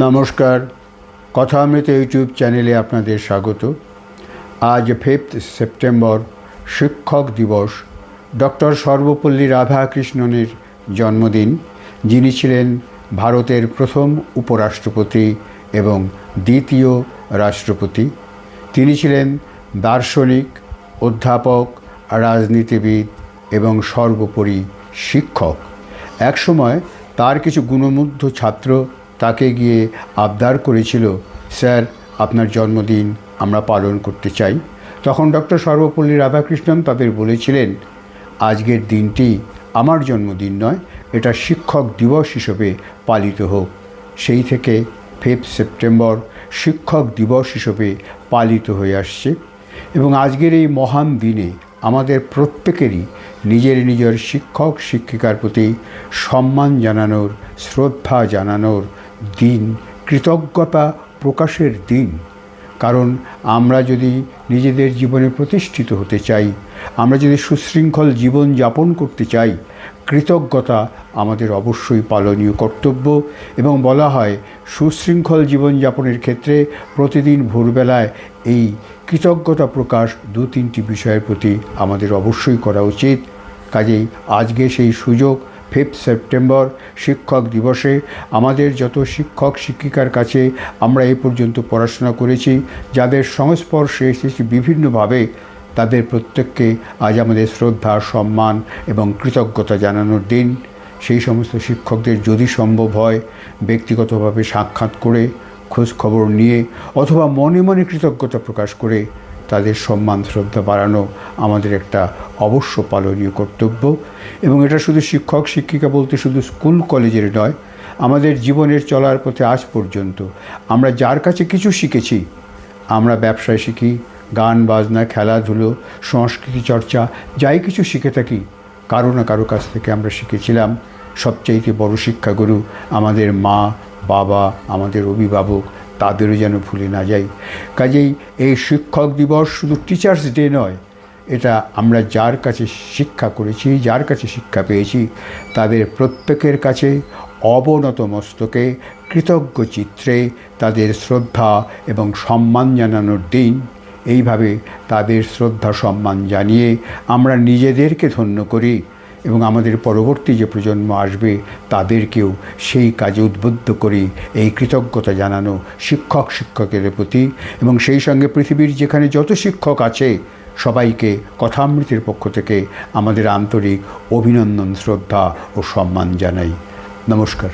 নমস্কার, কথামৃত ইউটিউব চ্যানেলে আপনাদের স্বাগত। আজ 5 সেপ্টেম্বর শিক্ষক দিবস। ডক্টর সর্বপল্লী রাধাকৃষ্ণনের জন্মদিন, যিনি ছিলেন ভারতের প্রথম উপরাষ্ট্রপতি এবং দ্বিতীয় রাষ্ট্রপতি। তিনি ছিলেন দার্শনিক, অধ্যাপক, রাজনীতিবিদ এবং সর্বোপরি শিক্ষক। একসময় তার কিছু গুণমুগ্ধ ছাত্র তাকে গিয়ে আবদার করেছিল, স্যার, আপনার জন্মদিন আমরা পালন করতে চাই। তখন ডক্টর সর্বপল্লী রাধাকৃষ্ণন তাদের বলেছিলেন, আজকের দিনটি আমার জন্মদিন নয়, এটা শিক্ষক দিবস হিসেবে পালিত হোক। সেই থেকে 5 সেপ্টেম্বর শিক্ষক দিবস হিসেবে পালিত হয়ে আসছে। এবং আজকের এই মহান দিনে আমাদের প্রত্যেকেরই নিজের শিক্ষক শিক্ষিকার প্রতি সম্মান জানানোর, শ্রদ্ধা জানানোর দিন, কৃতজ্ঞতা প্রকাশের দিন। কারণ আমরা যদি নিজেদের জীবনে প্রতিষ্ঠিত হতে চাই, আমরা যদি সুশৃঙ্খল জীবন যাপন করতে চাই, কৃতজ্ঞতা আমাদের অবশ্যই পালনীয় কর্তব্য। এবং বলা হয়, সুশৃঙ্খল জীবনযাপনের ক্ষেত্রে প্রতিদিন ভোরবেলায় এই কৃতজ্ঞতা প্রকাশ 2-3টি বিষয়ের প্রতি আমাদের অবশ্যই করা উচিত। কাজেই আজকে সেই সুযোগ, 5 সেপ্টেম্বর শিক্ষক দিবসে আমাদের যত শিক্ষক শিক্ষিকার কাছে আমরা এই পর্যন্ত পড়াশোনা করেছি, যাদের সংস্পর্শে এসেছি বিভিন্নভাবে, তাদের প্রত্যেককে আজ আমাদের শ্রদ্ধা, সম্মান এবং কৃতজ্ঞতা জানানোর দিন। সেই সমস্ত শিক্ষকদের যদি সম্ভব হয় ব্যক্তিগতভাবে সাক্ষাৎ করে, খোঁজ খবর নিয়ে অথবা মনে মনে কৃতজ্ঞতা প্রকাশ করে তাদের সম্মান শ্রদ্ধা বাড়ানো আমাদের একটা অবশ্য পালনীয় কর্তব্য। এবং এটা শুধু শিক্ষক শিক্ষিকা বলতে শুধু স্কুল কলেজের নয়, আমাদের জীবনের চলার পথে আজ পর্যন্ত আমরা যার কাছে কিছু শিখেছি, আমরা ব্যবসায় শিখি, গান বাজনা, খেলাধুলো, সংস্কৃতি চর্চা, যাই কিছু শিখে থাকি, কারো না কারো কাছ থেকে আমরা শিখেছিলাম। সবচাইতে বড় শিক্ষাগুরু আমাদের মা বাবা, আমাদের অভিভাবক, তাদেরও যেন ভুলে না যাই। কাজেই এই শিক্ষক দিবস শুধু টিচার্স ডে নয়, এটা আমরা যার কাছে শিক্ষা করেছি, যার কাছে শিক্ষা পেয়েছি, তাদের প্রত্যেকের কাছে অবনত মস্তকে কৃতজ্ঞ চিত্রে তাদের শ্রদ্ধা এবং সম্মান জানানোর দিন। এইভাবে তাদের শ্রদ্ধা সম্মান জানিয়ে আমরা নিজেদেরকে ধন্য করি এবং আমাদের পরবর্তী যে প্রজন্ম আসবে তাদেরকেও সেই কাজে উদ্বুদ্ধ করি, এই কৃতজ্ঞতা জানানো শিক্ষক শিক্ষকের প্রতি। এবং সেই সঙ্গে পৃথিবীর যেখানে যত শিক্ষক আছে সবাইকে কথামৃতের পক্ষ থেকে আমাদের আন্তরিক অভিনন্দন, শ্রদ্ধা ও সম্মান জানাই। নমস্কার।